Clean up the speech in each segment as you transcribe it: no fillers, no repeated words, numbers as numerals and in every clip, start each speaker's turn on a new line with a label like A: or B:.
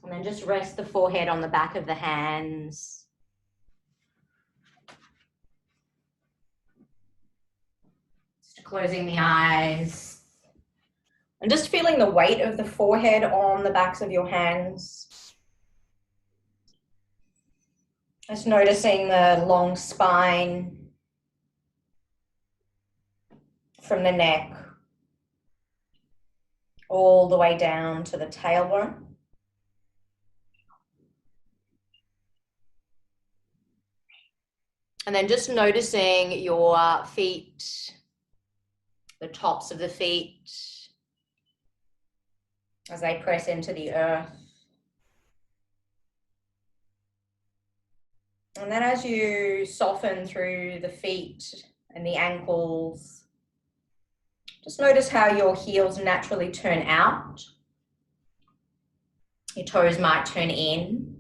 A: And then just rest the forehead on the back of the hands. Just closing the eyes. And just feeling the weight of the forehead on the backs of your hands. Just noticing the long spine from the neck all the way down to the tailbone. And then just noticing your feet, the tops of the feet, as they press into the earth. And then as you soften through the feet and the ankles, just notice how your heels naturally turn out. Your toes might turn in.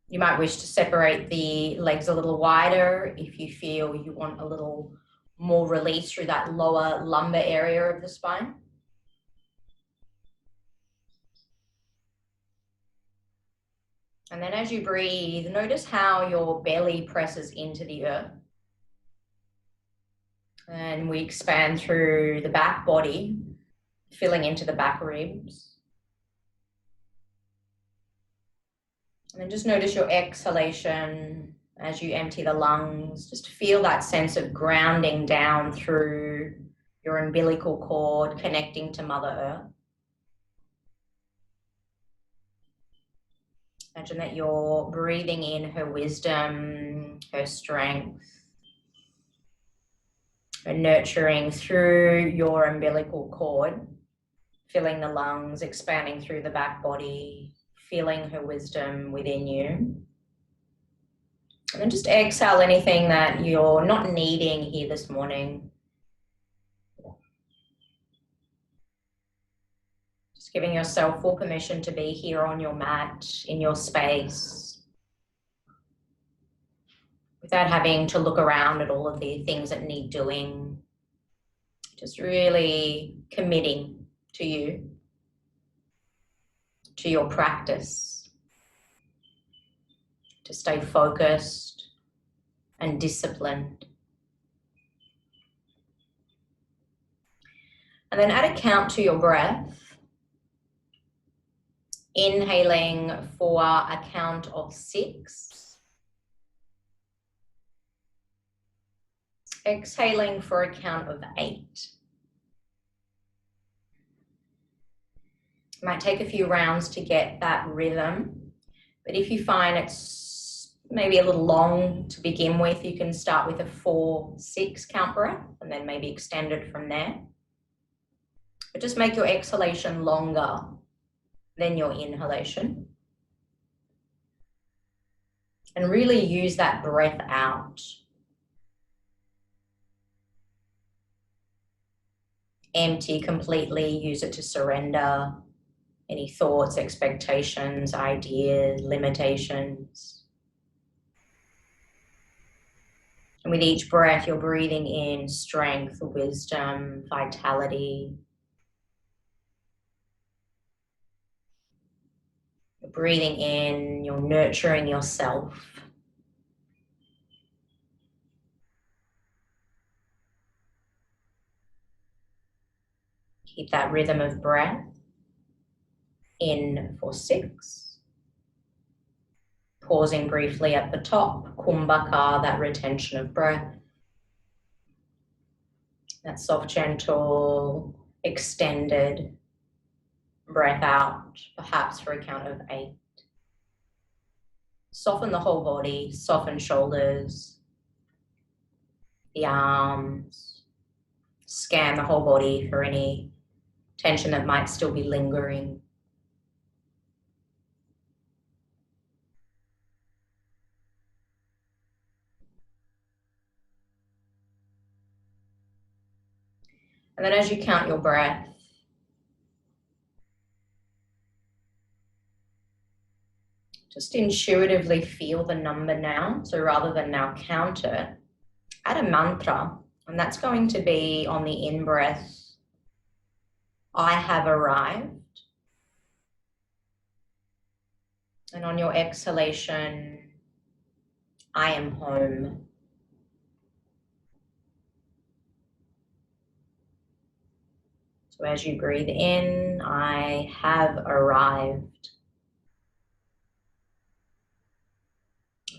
A: You might wish to separate the legs a little wider if you feel you want a little more release through that lower lumbar area of the spine. And then as you breathe, notice how your belly presses into the earth. And we expand through the back body, filling into the back ribs. And then just notice your exhalation as you empty the lungs. Just feel that sense of grounding down through your umbilical cord, connecting to Mother Earth. Imagine that you're breathing in her wisdom, her strength, her nurturing through your umbilical cord, filling the lungs, expanding through the back body, feeling her wisdom within you. And then just exhale anything that you're not needing here this morning. Just giving yourself full permission to be here on your mat, in your space, without having to look around at all of the things that need doing. Just really committing to you, to your practice, to stay focused and disciplined. And then add a count to your breath. Inhaling for a count of 6. Exhaling for a count of 8. It might take a few rounds to get that rhythm, but if you find it's maybe a little long to begin with, you can start with a 4-6 count breath and then maybe extend it from there. But just make your exhalation longer than your inhalation. And really use that breath out. Empty completely, use it to surrender any thoughts, expectations, ideas, limitations. And with each breath, you're breathing in strength, wisdom, vitality. You're breathing in, you're nurturing yourself. Keep that rhythm of breath. In for 6. Pausing briefly at the top, kumbhaka, that retention of breath. That soft, gentle, extended breath out, perhaps for a count of 8. Soften the whole body, soften shoulders, the arms. Scan the whole body for any tension that might still be lingering. And then as you count your breath, just intuitively feel the number now. So rather than now count it, add a mantra, and that's going to be on the in-breath, I have arrived. And on your exhalation, I am home. So as you breathe in, I have arrived.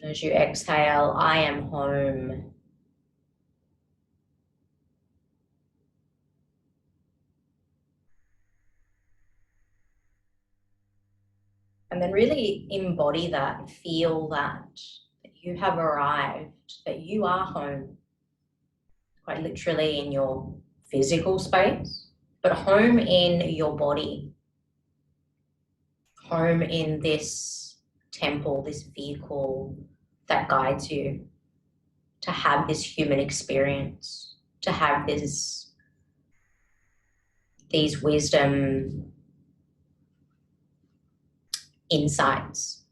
A: And as you exhale, I am home. And then really embody that, feel that you have arrived, that you are home, quite literally in your physical space, but home in your body, home in this temple, this vehicle that guides you to have this human experience, to have these wisdom insights,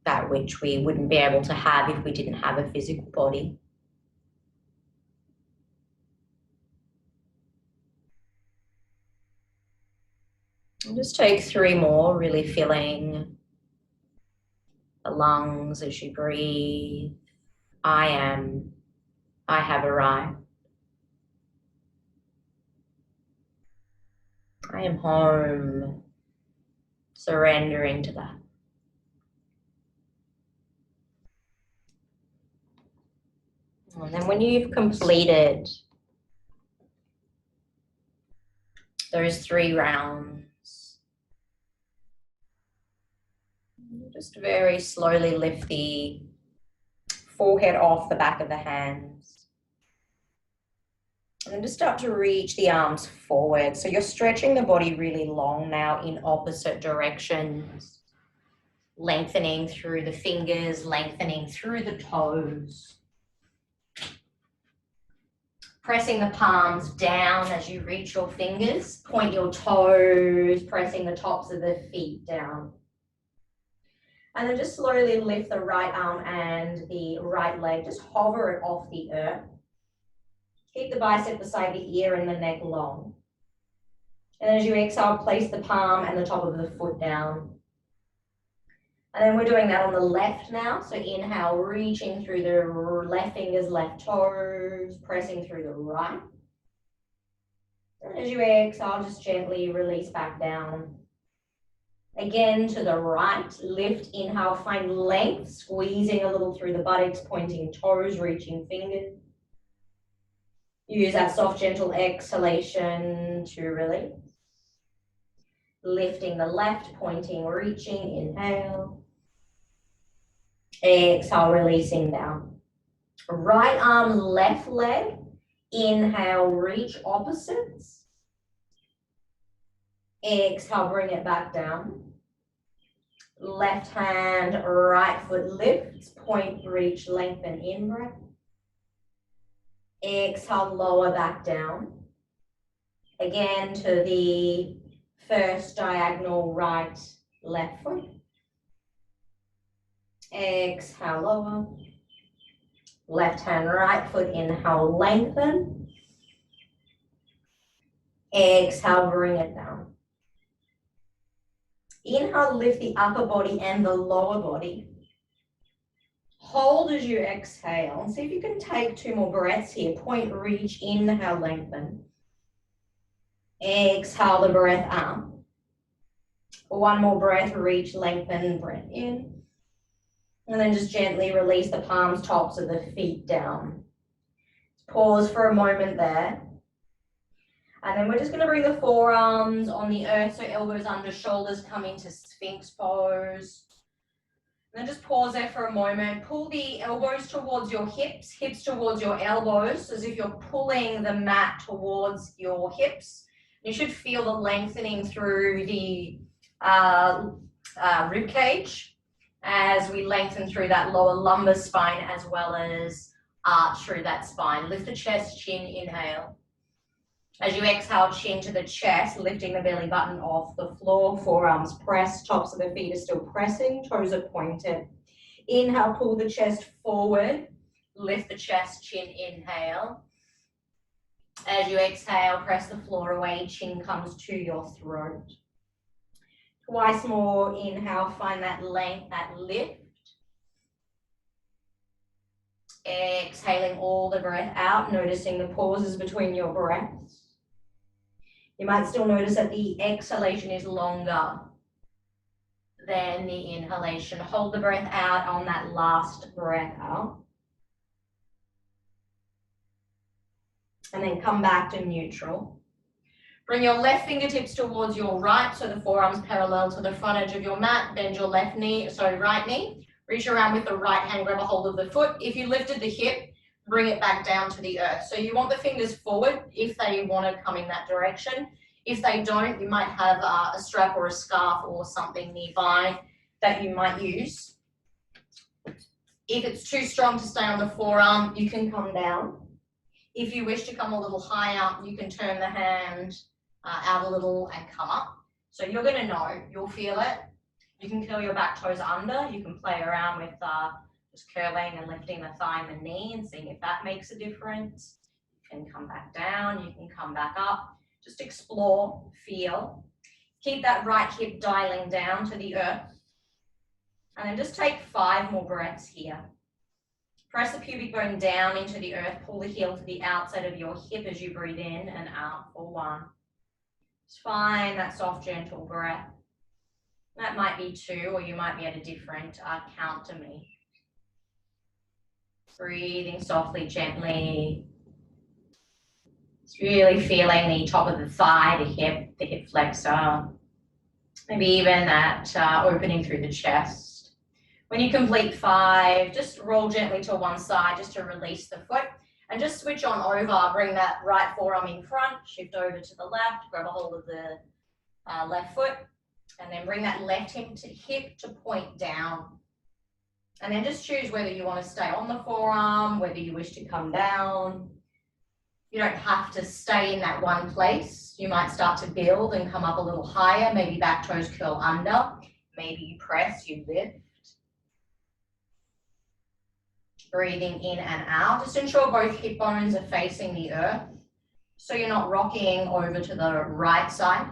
A: that which we wouldn't be able to have if we didn't have a physical body. And just take 3 more, really feeling the lungs as you breathe. I have arrived. I am home, surrendering to that. And then when you've completed those 3 rounds, just very slowly lift the forehead off the back of the hands. And then just start to reach the arms forward. So you're stretching the body really long now in opposite directions, lengthening through the fingers, lengthening through the toes. Pressing the palms down as you reach your fingers, point your toes, pressing the tops of the feet down. And then just slowly lift the right arm and the right leg, just hover it off the earth. Keep the bicep beside the ear and the neck long. And as you exhale, place the palm and the top of the foot down. And then we're doing that on the left now. So inhale, reaching through the left fingers, left toes, pressing through the right. And as you exhale, just gently release back down. Again to the right, lift, inhale, find length, squeezing a little through the buttocks, pointing toes, reaching fingers. Use that soft, gentle exhalation to release. Lifting the left, pointing, reaching, inhale. Exhale, releasing down. Right arm, left leg. Inhale, reach opposites. Exhale, bring it back down. Left hand, right foot lifts, point, reach, lengthen, in-breath. Exhale, lower back down. Again to the first diagonal right, left foot. Exhale, lower. Left hand, right foot, inhale, lengthen. Exhale, bring it down. Inhale, lift the upper body and the lower body. Hold as you exhale. And see if you can take 2 more breaths here. Point, reach, inhale, lengthen. Exhale the breath out. 1 more breath, reach, lengthen, breath in. And then just gently release the palms, tops of the feet down. Pause for a moment there. And then we're just going to bring the forearms on the earth, so elbows under shoulders, coming to Sphinx pose. And then just pause there for a moment. Pull the elbows towards your hips, hips towards your elbows, as if you're pulling the mat towards your hips. You should feel the lengthening through the rib cage as we lengthen through that lower lumbar spine, as well as arch through that spine. Lift the chest, chin, inhale. As you exhale, chin to the chest, lifting the belly button off the floor, forearms pressed, tops of the feet are still pressing, toes are pointed. Inhale, pull the chest forward, lift the chest, chin, inhale. As you exhale, press the floor away, chin comes to your throat. Twice more. Inhale, find that length, that lift. Exhaling all the breath out, noticing the pauses between your breaths. You might still notice that the exhalation is longer than the inhalation. Hold the breath out on that last breath out. And then come back to neutral. Bring your left fingertips towards your right, so the forearms parallel to the front edge of your mat. Bend your right knee. Reach around with the right hand, grab a hold of the foot. If you lifted the hip, bring it back down to the earth. So you want the fingers forward if they want to come in that direction. If they don't, you might have a strap or a scarf or something nearby that you might use. If it's too strong to stay on the forearm, you can come down. If you wish to come a little higher, you can turn the hand out a little and come up. So you're going to know, you'll feel it. You can curl your back toes under. You can play around with just curling and lifting the thigh and the knee and seeing if that makes a difference. You can come back down. You can come back up. Just explore, feel. Keep that right hip dialing down to the earth. And then just take 5 more breaths here. Press the pubic bone down into the earth. Pull the heel to the outside of your hip as you breathe in and out for 1. Just find that soft, gentle breath. That might be 2, or you might be at a different count to me. Breathing softly, gently. Just really feeling the top of the thigh, the hip flexor. Maybe even that opening through the chest. When you complete 5, just roll gently to one side just to release the foot. And just switch on over. Bring that right forearm in front. Shift over to the left. Grab a hold of the left foot. And then bring that left hip to point down. And then just choose whether you want to stay on the forearm, whether you wish to come down. You don't have to stay in that one place. You might start to build and come up a little higher. Maybe back toes curl under. Maybe you press, you lift. Breathing in and out. Just ensure both hip bones are facing the earth. So you're not rocking over to the right side.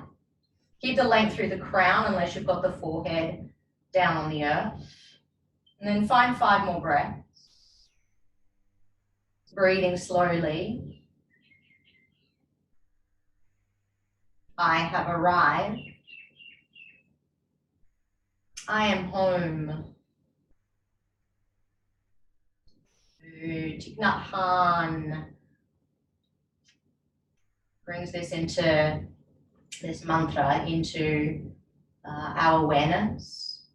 A: Keep the length through the crown unless you've got the forehead down on the earth. And then find 5 more breaths. Breathing slowly. I have arrived. I am home. Thich Nhat Hanh brings this mantra into our awareness.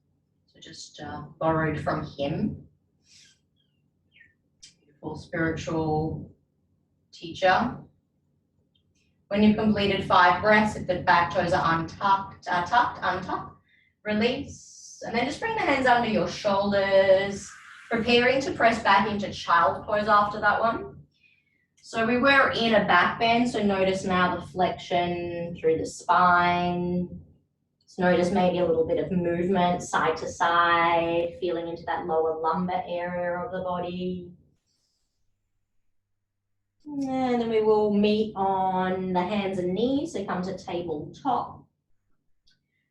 A: So just borrowed from him. Beautiful spiritual teacher. When you've completed 5 breaths, if the back toes are untucked, untuck, release. And then just bring the hands under your shoulders, preparing to press back into child pose after that one. So we were in a back bend, so notice now the flexion through the spine. Just notice maybe a little bit of movement side to side, feeling into that lower lumbar area of the body. And then we will meet on the hands and knees, so come to tabletop.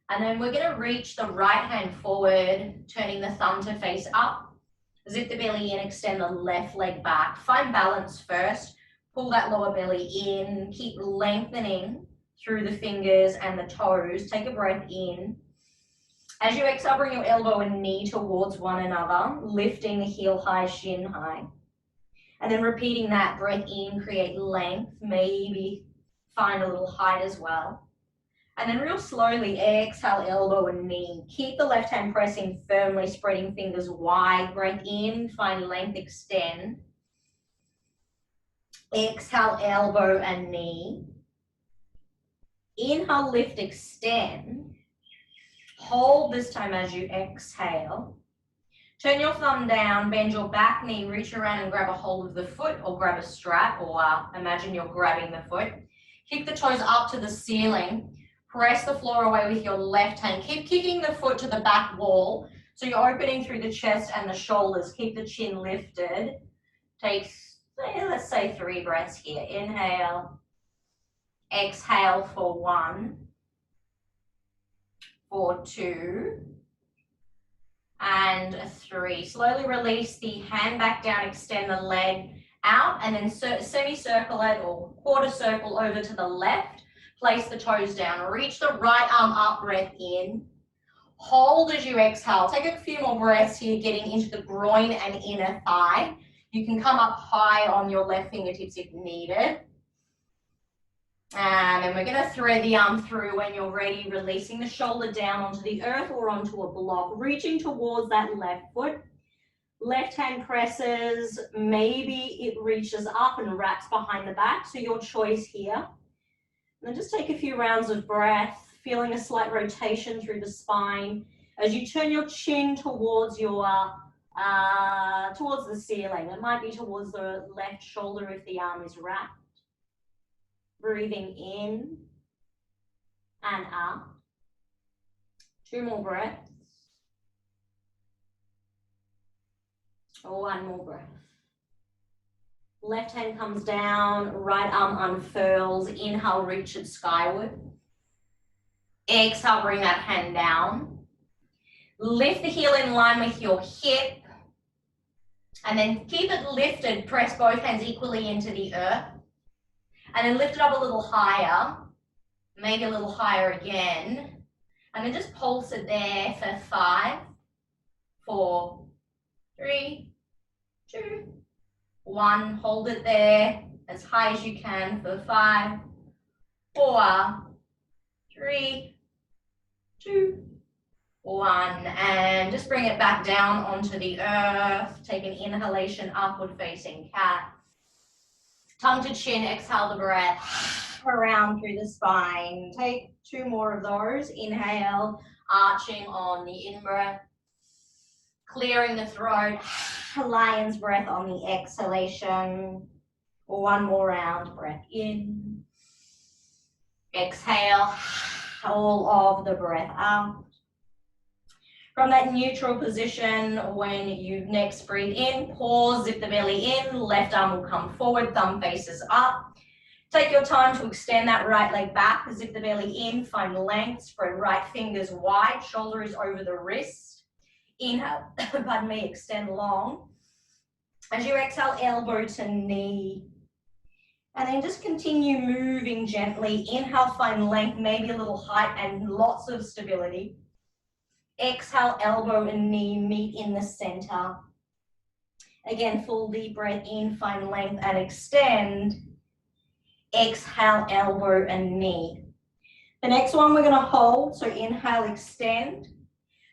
A: And then we're going to reach the right hand forward, turning the thumb to face up. Zip the belly in, extend the left leg back. Find balance first. Pull that lower belly in. Keep lengthening through the fingers and the toes. Take a breath in. As you exhale, bring your elbow and knee towards one another, lifting the heel high, shin high. And then repeating that breath in, create length, maybe find a little height as well. And then real slowly exhale, elbow and knee. Keep the left hand pressing firmly, spreading fingers wide. Breath in, find length, extend. Exhale, elbow and knee. Inhale, lift, extend. Hold this time as you exhale. Turn your thumb down, bend your back knee, reach around and grab a hold of the foot or grab a strap, or imagine you're grabbing the foot. Kick the toes up to the ceiling. Press the floor away with your left hand. Keep kicking the foot to the back wall. So you're opening through the chest and the shoulders. Keep the chin lifted. Take, let's say 3 breaths here. Inhale. Exhale for 1. for 2 and 3. Slowly release the hand back down, extend the leg out, and then semicircle it or quarter circle over to the left. Place the toes down. Reach the right arm up, breath in. Hold as you exhale. Take a few more breaths here, getting into the groin and inner thigh. You can come up high on your left fingertips if needed. And then we're going to thread the arm through when you're ready, releasing the shoulder down onto the earth or onto a block, reaching towards that left foot. Left hand presses, maybe it reaches up and wraps behind the back, so your choice here. And then just take a few rounds of breath, feeling a slight rotation through the spine as you turn your chin towards your towards the ceiling. It might be towards the left shoulder if the arm is wrapped. Breathing in and up. 2 more breaths. 1 more breath. Left hand comes down, right arm unfurls. Inhale, reach it skyward. Exhale, bring that hand down. Lift the heel in line with your hip. And then keep it lifted. Press both hands equally into the earth. And then lift it up a little higher. Maybe a little higher again. And then just pulse it there for 5, 4, 3, 2, 1. Hold it there as high as you can for 5, 4, 3, 2, 1. And just bring it back down onto the earth. Take an inhalation, upward facing cat. Tongue to chin, exhale the breath around through the spine. Take 2 more of those. Inhale, arching on the in-breath. Clearing the throat, lion's breath on the exhalation. 1 more round, breath in. Exhale, all of the breath out. From that neutral position, when you next breathe in, pause, zip the belly in, left arm will come forward, thumb faces up. Take your time to extend that right leg back, zip the belly in, find length, spread right fingers wide, shoulder is over the wrist. Inhale, pardon me, extend long. As you exhale, elbow to knee. And then just continue moving gently. Inhale, find length, maybe a little height and lots of stability. Exhale, elbow and knee meet in the center. Again, full deep breath in, find length and extend. Exhale, elbow and knee. The next one we're going to hold, so inhale, extend.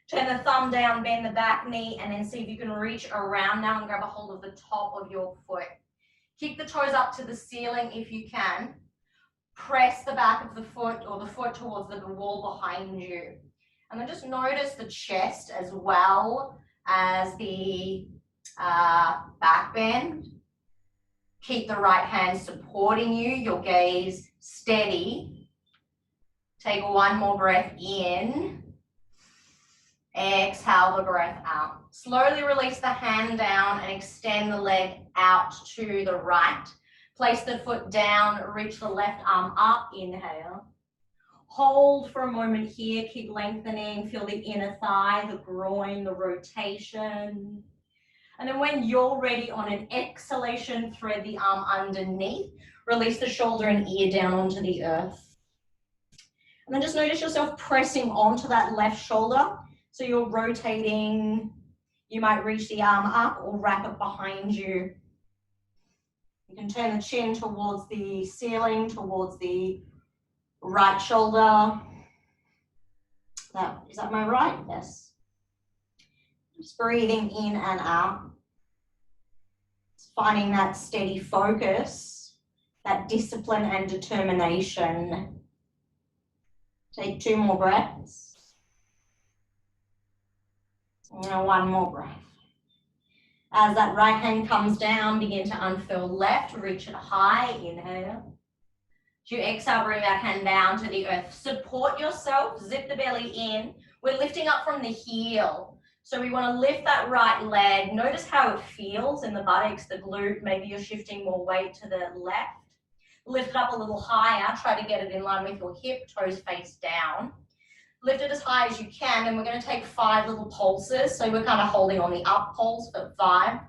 A: Turn the thumb down, bend the back knee, and then see if you can reach around now and grab a hold of the top of your foot. Kick the toes up to the ceiling if you can. Press the back of the foot or the foot towards the wall behind you. And then just notice the chest as well as the back bend. Keep the right hand supporting you, your gaze steady. Take 1 more breath in. Exhale the breath out. Slowly release the hand down and extend the leg out to the right. Place the foot down, reach the left arm up, inhale. Hold for a moment here, keep lengthening, feel the inner thigh, the groin, the rotation. And then when you're ready, on an exhalation, thread the arm underneath. Release the shoulder and ear down onto the earth. And then just notice yourself pressing onto that left shoulder. So you're rotating, you might reach the arm up or wrap it behind you. You can turn the chin towards the ceiling, towards the right shoulder. Is that my right? Yes. Just breathing in and out. Just finding that steady focus, that discipline and determination. Take 2 more breaths. Now 1 more breath. As that right hand comes down, begin to unfurl left, reach it high, inhale. As you exhale, bring that hand down to the earth. Support yourself, zip the belly in. We're lifting up from the heel. So we want to lift that right leg. Notice how it feels in the buttocks, the glute. Maybe you're shifting more weight to the left. Lift it up a little higher. Try to get it in line with your hip, toes face down. Lift it as high as you can, and we're going to take 5 little pulses. So we're kind of holding on the up pulse for 5,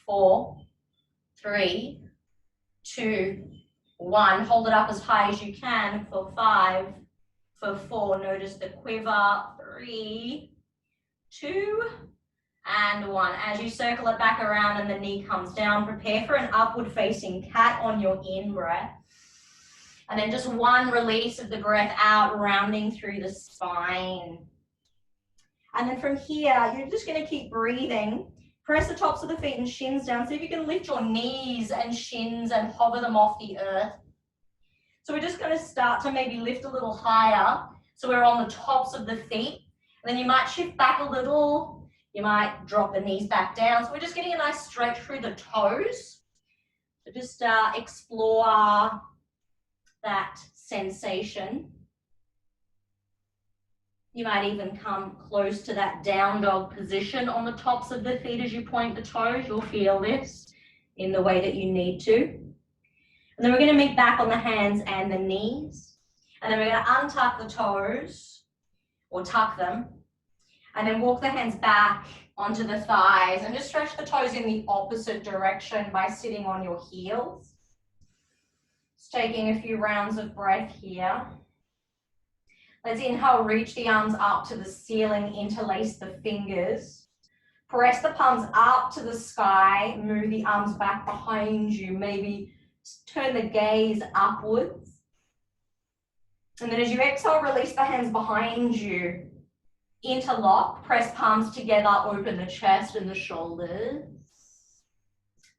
A: 4, 3, 2, 1. Hold it up as high as you can for 5, for 4. Notice the quiver. 3, 2, and 1. As you circle it back around and the knee comes down, prepare for an upward facing cat on your in-breath. And then just 1 release of the breath out, rounding through the spine. And then from here, you're just going to keep breathing. Press the tops of the feet and shins down. See if you can lift your knees and shins and hover them off the earth. So we're just going to start to maybe lift a little higher. So we're on the tops of the feet. And then you might shift back a little. You might drop the knees back down. So we're just getting a nice stretch through the toes. So just explore that sensation. You might even come close to that down dog position on the tops of the feet as you point the toes. You'll feel this in the way that you need to. And then we're going to meet back on the hands and the knees. And then we're going to untuck the toes, or tuck them, and then walk the hands back onto the thighs and just stretch the toes in the opposite direction by sitting on your heels. Just taking a few rounds of breath here. Let's inhale, reach the arms up to the ceiling, interlace the fingers. Press the palms up to the sky, move the arms back behind you, maybe turn the gaze upwards. And then as you exhale, release the hands behind you. Interlock, press palms together, open the chest and the shoulders.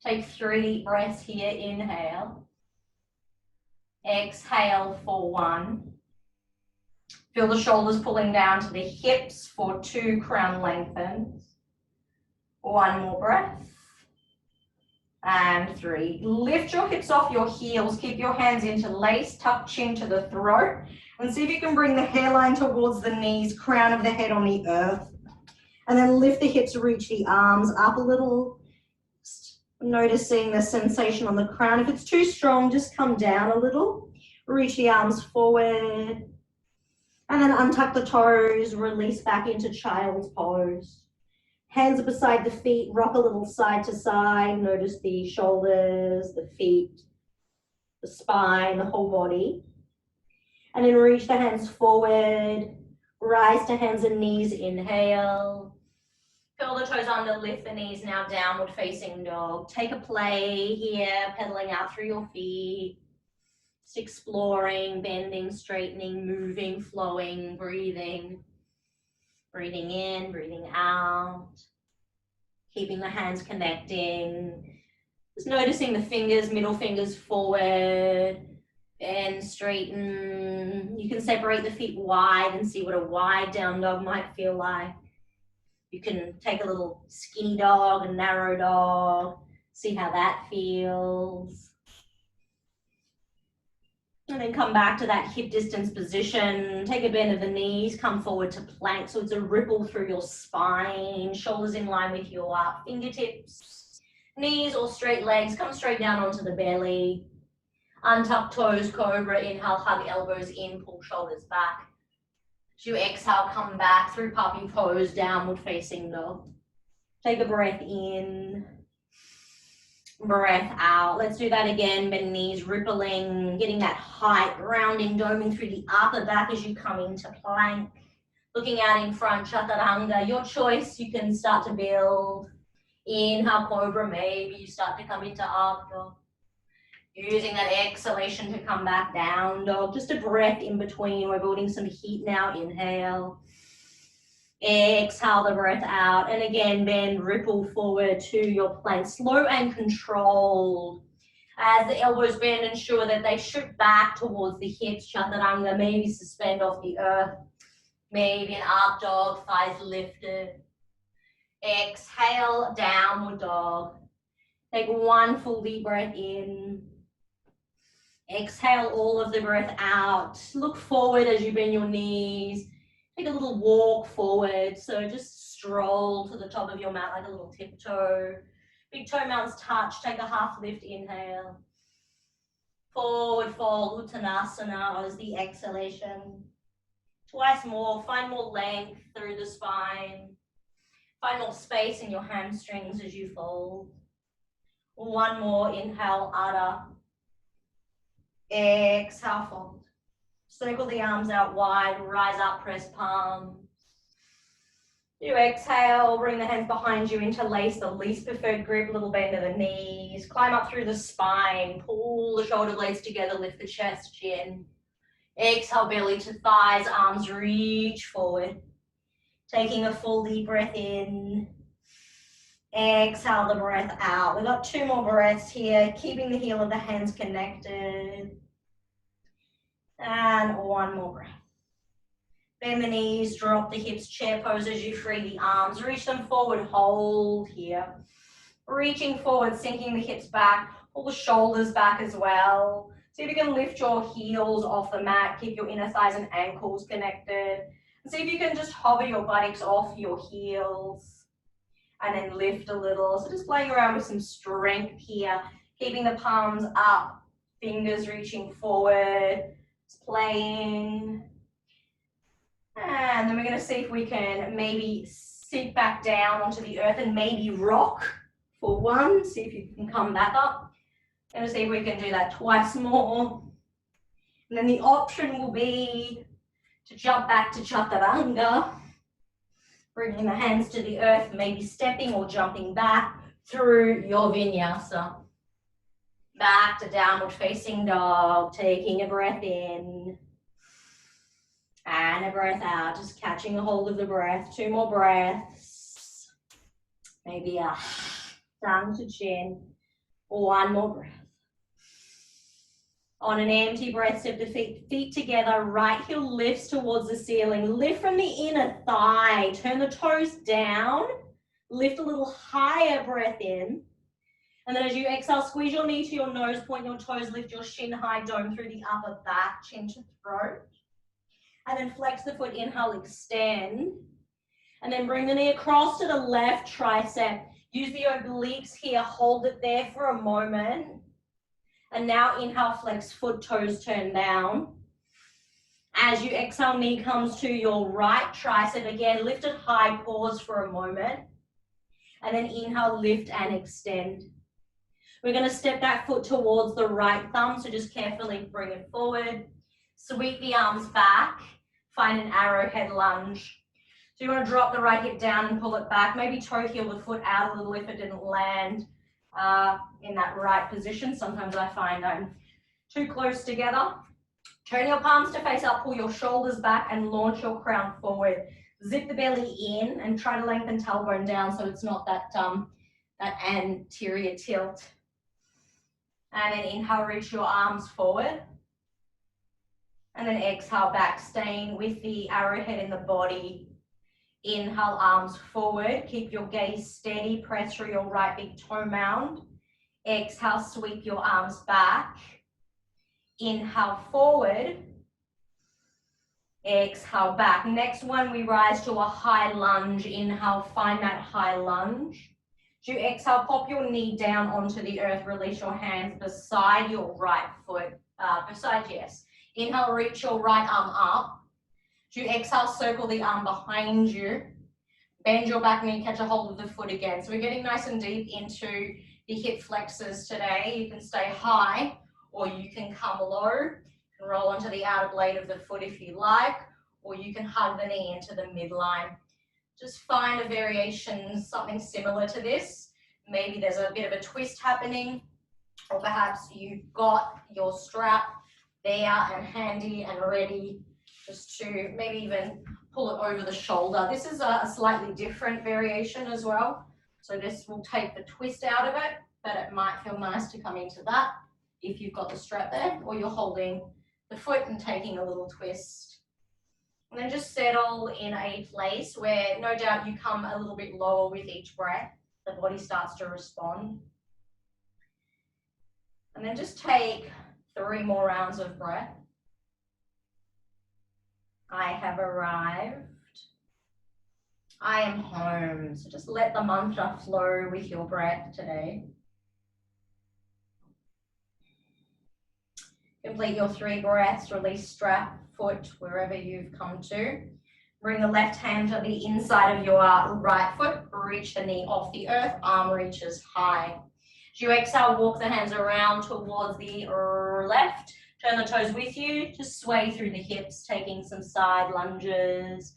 A: Take 3 deep breaths here, inhale. Exhale for 1. Feel the shoulders pulling down to the hips for 2, crown lengthens. 1 more breath. And 3. Lift your hips off your heels. Keep your hands interlaced, tuck chin to the throat. And see if you can bring the hairline towards the knees, crown of the head on the earth. And then lift the hips, reach the arms up a little. Just noticing the sensation on the crown. If it's too strong, just come down a little. Reach the arms forward. And then untuck the toes, release back into child's pose. Hands beside the feet, rock a little side to side. Notice the shoulders, the feet, the spine, the whole body. And then reach the hands forward, rise to hands and knees, inhale. Curl the toes under, lift the knees, now downward facing dog. Take a play here, pedaling out through your feet. Just exploring, bending, straightening, moving, flowing, breathing. Breathing in, breathing out. Keeping the hands connecting. Just noticing the fingers, middle fingers forward. Bend, straighten. You can separate the feet wide and see what a wide down dog might feel like. You can take a little skinny dog, a narrow dog. See how that feels. And then come back to that hip distance position. Take a bend of the knees, come forward to plank. So it's a ripple through your spine, shoulders in line with your fingertips. Knees or straight legs, come straight down onto the belly. Untuck toes, cobra, inhale, hug elbows in, pull shoulders back. As you exhale, come back through puppy pose, downward facing dog. Take a breath in. Breath out. Let's do that again. Bend knees, rippling, getting that height, rounding, doming through the upper back as you come into plank. Looking out in front, chaturanga. Your choice, you can start to build. Inhale, cobra, maybe you start to come into up dog. Using that exhalation to come back down dog. Just a breath in between. We're building some heat now. Inhale. Exhale the breath out, and again bend, ripple forward to your plank, slow and controlled. As the elbows bend, ensure that they shoot back towards the hips, chaturanga, maybe suspend off the earth, maybe an up dog, thighs lifted. Exhale, downward dog. Take 1 full deep breath in. Exhale all of the breath out. Look forward as you bend your knees. Take a little walk forward, so just stroll to the top of your mat like a little tiptoe. Big toe mounts touch, take a half lift, inhale. Forward fold, Uttanasana as the exhalation. Twice more. Find more length through the spine. Find more space in your hamstrings as you fold. One more. Inhale, Adha. Exhale, fold. Circle the arms out wide. Rise up, press palms. You exhale, bring the hands behind you, interlace the least preferred grip, little bend of the knees. Climb up through the spine. Pull the shoulder blades together. Lift the chest, chin. Exhale, belly to thighs, arms reach forward. Taking a full deep breath in. Exhale the breath out. We've got 2 more breaths here, keeping the heel of the hands connected. And 1 more breath. Bend the knees, drop the hips, chair pose as you free the arms. Reach them forward, hold here. Reaching forward, sinking the hips back. Pull the shoulders back as well. See if you can lift your heels off the mat. Keep your inner thighs and ankles connected. And see if you can just hover your buttocks off your heels. And then lift a little. So just playing around with some strength here. Keeping the palms up. Fingers reaching forward. Just playing. And then we're going to see if we can maybe sit back down onto the earth and maybe rock for 1. See if you can come back up. Going to see if we can do that twice more. And then the option will be to jump back to Chaturanga. Bringing the hands to the earth, maybe stepping or jumping back through your vinyasa. Back to downward facing dog. Taking a breath in. And a breath out, just catching a hold of the breath. 2 more breaths. Maybe a down to chin. 1 more breath. On an empty breath, step the feet together. Right heel lifts towards the ceiling. Lift from the inner thigh. Turn the toes down. Lift a little higher, breath in. And then as you exhale, squeeze your knee to your nose, point your toes, lift your shin high, dome through the upper back, chin to throat. And then flex the foot, inhale, extend. And then bring the knee across to the left tricep. Use the obliques here, hold it there for a moment. And now inhale, flex foot, toes turn down. As you exhale, knee comes to your right tricep. Again, lift it high, pause for a moment. And then inhale, lift and extend. We're going to step that foot towards the right thumb, so just carefully bring it forward. Sweep the arms back. Find an arrowhead lunge. So you want to drop the right hip down and pull it back. Maybe toe heel the foot out a little if it didn't land in that right position. Sometimes I find I'm too close together. Turn your palms to face up, pull your shoulders back and launch your crown forward. Zip the belly in and try to lengthen tailbone down so it's not that, that anterior tilt. And then inhale, reach your arms forward. And then exhale back, staying with the arrowhead in the body. Inhale, arms forward. Keep your gaze steady. Press through your right big toe mound. Exhale, sweep your arms back. Inhale, forward. Exhale, back. Next one, we rise to a high lunge. Inhale, find that high lunge. As you exhale, pop your knee down onto the earth. Release your hands beside your right foot. Inhale, reach your right arm up. As you exhale, circle the arm behind you. Bend your back knee, catch a hold of the foot again. So we're getting nice and deep into the hip flexors today. You can stay high or you can come low. You can roll onto the outer blade of the foot if you like, or you can hug the knee into the midline. Just find a variation, something similar to this. Maybe there's a bit of a twist happening, or perhaps you've got your strap there and handy and ready just to maybe even pull it over the shoulder. This is a slightly different variation as well. So this will take the twist out of it, but it might feel nice to come into that if you've got the strap there, or you're holding the foot and taking a little twist. And then just settle in a place where no doubt you come a little bit lower with each breath. The body starts to respond. And then just take 3 more rounds of breath. I have arrived. I am home. So just let the mantra flow with your breath today. Complete your 3 breaths, release strap, foot, wherever you've come to. Bring the left hand to the inside of your right foot, reach the knee off the earth, arm reaches high. As you exhale, walk the hands around towards the left, turn the toes with you, just sway through the hips, taking some side lunges,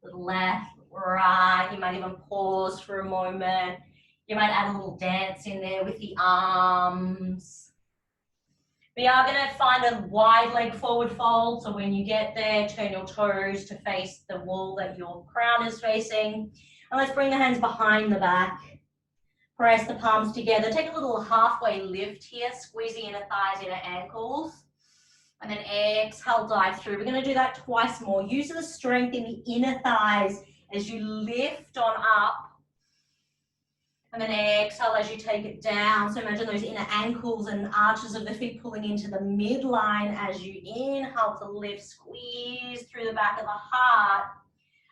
A: left, right, you might even pause for a moment. You might add a little dance in there with the arms. We are going to find a wide leg forward fold. So when you get there, turn your toes to face the wall that your crown is facing. And let's bring the hands behind the back. Press the palms together. Take a little halfway lift here. Squeeze the inner thighs, inner ankles. And then exhale, dive through. We're going to do that twice more. Use the strength in the inner thighs as you lift on up. And then exhale as you take it down. So imagine those inner ankles and arches of the feet pulling into the midline as you inhale to lift, squeeze through the back of the heart.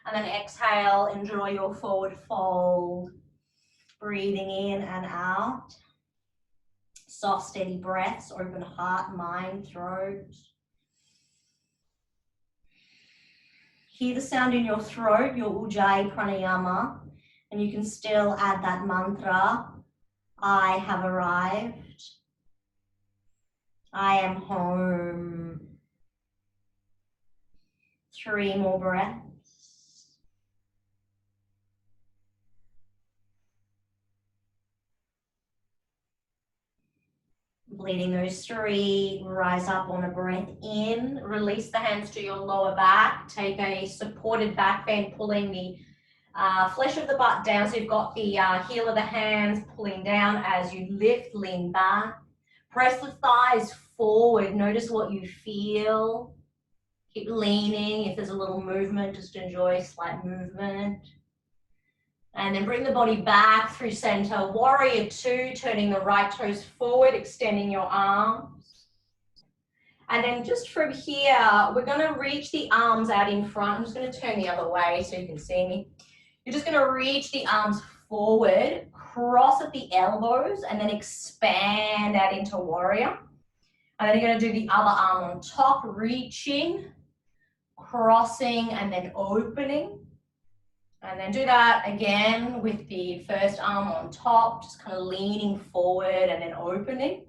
A: And then exhale, enjoy your forward fold. Breathing in and out. Soft, steady breaths, open heart, mind, throat. Hear the sound in your throat, your Ujjayi Pranayama. And you can still add that mantra, I have arrived. I am home. 3 more breaths. Bleeding those 3, rise up on a breath in, release the hands to your lower back, take a supported back bend, pulling the flesh of the butt down, so you've got the heel of the hands pulling down as you lift, lean back. Press the thighs forward, notice what you feel. Keep leaning, if there's a little movement, just enjoy slight movement. And then bring the body back through center. Warrior 2, turning the right toes forward, extending your arms. And then just from here, we're gonna reach the arms out in front. I'm just gonna turn the other way so you can see me. You're just going to reach the arms forward, cross at the elbows, and then expand out into warrior. And then you're going to do the other arm on top, reaching, crossing, and then opening. And then do that again with the first arm on top, just kind of leaning forward and then opening.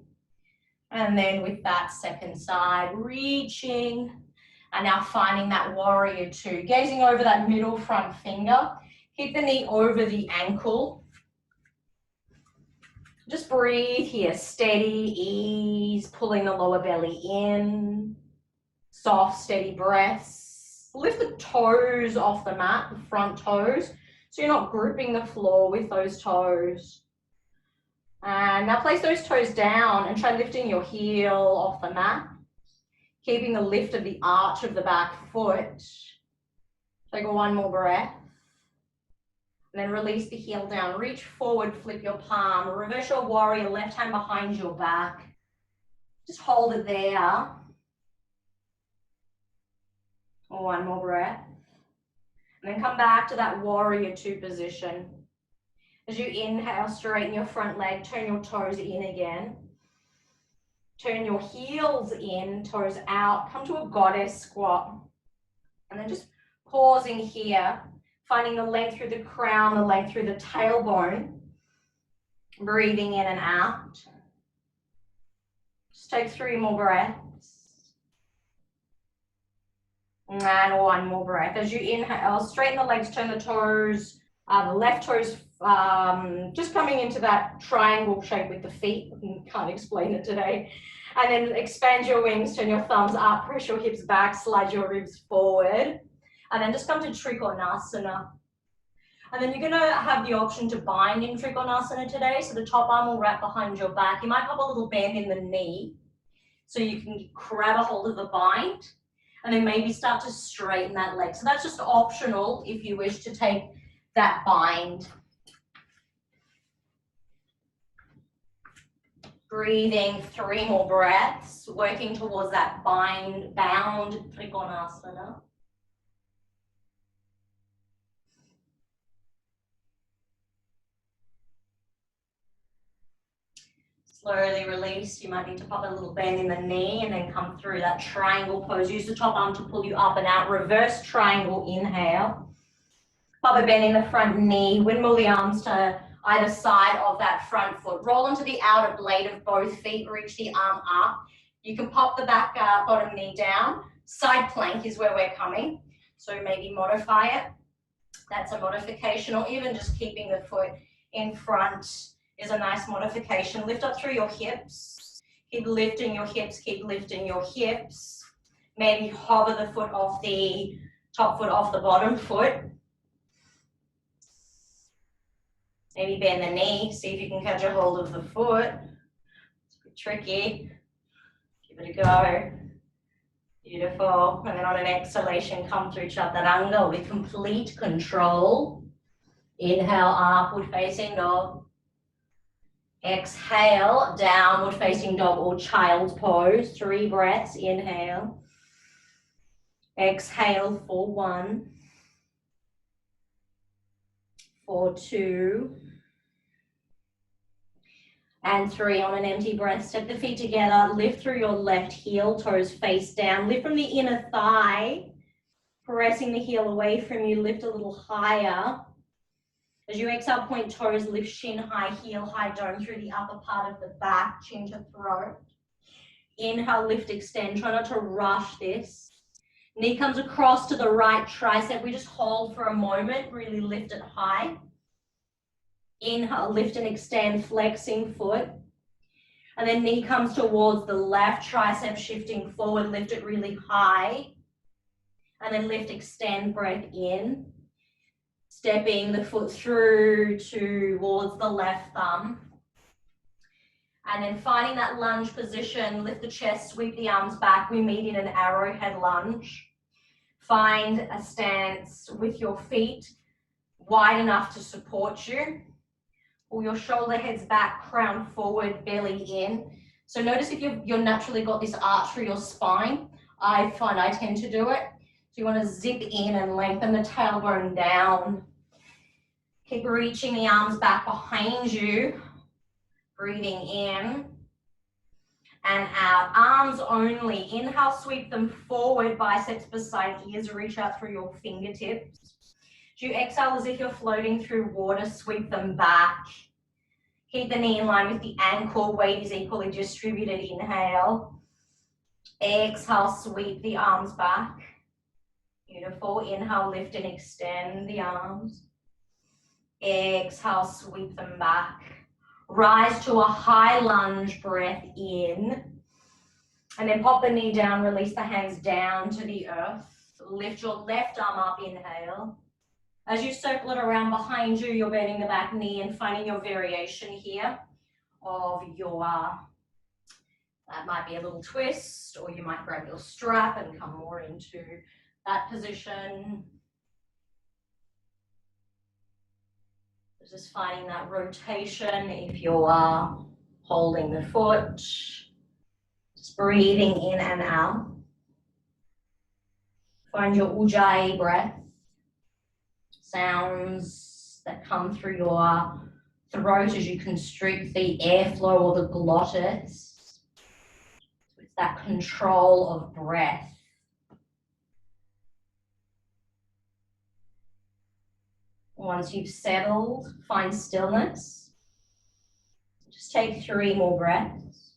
A: And then with that second side, reaching, and now finding that warrior 2, gazing over that middle front finger. Keep the knee over the ankle. Just breathe here, steady, ease, pulling the lower belly in. Soft, steady breaths. Lift the toes off the mat, the front toes, so you're not gripping the floor with those toes. And now place those toes down and try lifting your heel off the mat, keeping the lift of the arch of the back foot. Take 1 more breath. And then release the heel down, reach forward, flip your palm, reverse your warrior, left hand behind your back. Just hold it there. 1 more breath. And then come back to that warrior 2 position. As you inhale, straighten your front leg, turn your toes in again. Turn your heels in, toes out, come to a goddess squat. And then just pausing here. Finding the length through the crown, the length through the tailbone. Breathing in and out. Just take 3 more breaths. And 1 more breath. As you inhale, straighten the legs, turn the toes, the left toes just coming into that triangle shape with the feet. Can't explain it today. And then expand your wings, turn your thumbs up, press your hips back, slide your ribs forward. And then just come to Trikonasana. And then you're going to have the option to bind in Trikonasana today. So the top arm will wrap behind your back. You might pop a little bend in the knee so you can grab a hold of the bind. And then maybe start to straighten that leg. So that's just optional if you wish to take that bind. Breathing 3 more breaths, working towards that bound Trikonasana. Slowly release. You might need to pop a little bend in the knee and then come through that triangle pose. Use the top arm to pull you up and out. Reverse triangle, inhale. Pop a bend in the front knee. Windmill the arms to either side of that front foot. Roll onto the outer blade of both feet. Reach the arm up. You can pop the back bottom knee down. Side plank is where we're coming. So maybe modify it. That's a modification, or even just keeping the foot in front is a nice modification. Lift up through your hips. Keep lifting your hips, keep lifting your hips. Maybe hover the foot off the top foot off the bottom foot. Maybe bend the knee, see if you can catch a hold of the foot. It's a bit tricky. Give it a go. Beautiful. And then on an exhalation, come through Chaturanga with complete control. Inhale, upward facing dog. Exhale, downward facing dog or child's pose. 3 breaths. Inhale. Exhale for 1. For 2. And 3. On an empty breath, step the feet together, lift through your left heel, toes face down, lift from the inner thigh, pressing the heel away from you, lift a little higher. As you exhale, point toes, lift shin high, heel high, dome through the upper part of the back, chin to throat. Inhale, lift, extend, try not to rush this. Knee comes across to the right tricep, we just hold for a moment, really lift it high. Inhale, lift and extend, flexing foot. And then knee comes towards the left tricep, shifting forward, lift it really high. And then lift, extend, breath in. Stepping the foot through towards the left thumb. And then finding that lunge position, lift the chest, sweep the arms back. We meet in an arrowhead lunge. Find a stance with your feet wide enough to support you. Pull your shoulder heads back, crown forward, belly in. So notice if you're naturally got this arch through your spine. I find I tend to do it. So you want to zip in and lengthen the tailbone down. Keep reaching the arms back behind you. Breathing in and out. Arms only. Inhale, sweep them forward, biceps beside ears. Reach out through your fingertips. As you exhale as if you're floating through water, sweep them back. Keep the knee in line with the ankle. Weight is equally distributed. Inhale. Exhale, sweep the arms back. Beautiful. Inhale, lift and extend the arms. Exhale, sweep them back. Rise to a high lunge, breath in. And then pop the knee down, release the hands down to the earth. Lift your left arm up, inhale. As you circle it around behind you, you're bending the back knee and finding your variation here of your, that might be a little twist, or you might grab your strap and come more into that position. Just finding that rotation if you are holding the foot. Just breathing in and out. Find your Ujjayi breath. Sounds that come through your throat as you constrict the airflow or the glottis. It's that control of breath. Once you've settled, find stillness. Just take 3 more breaths.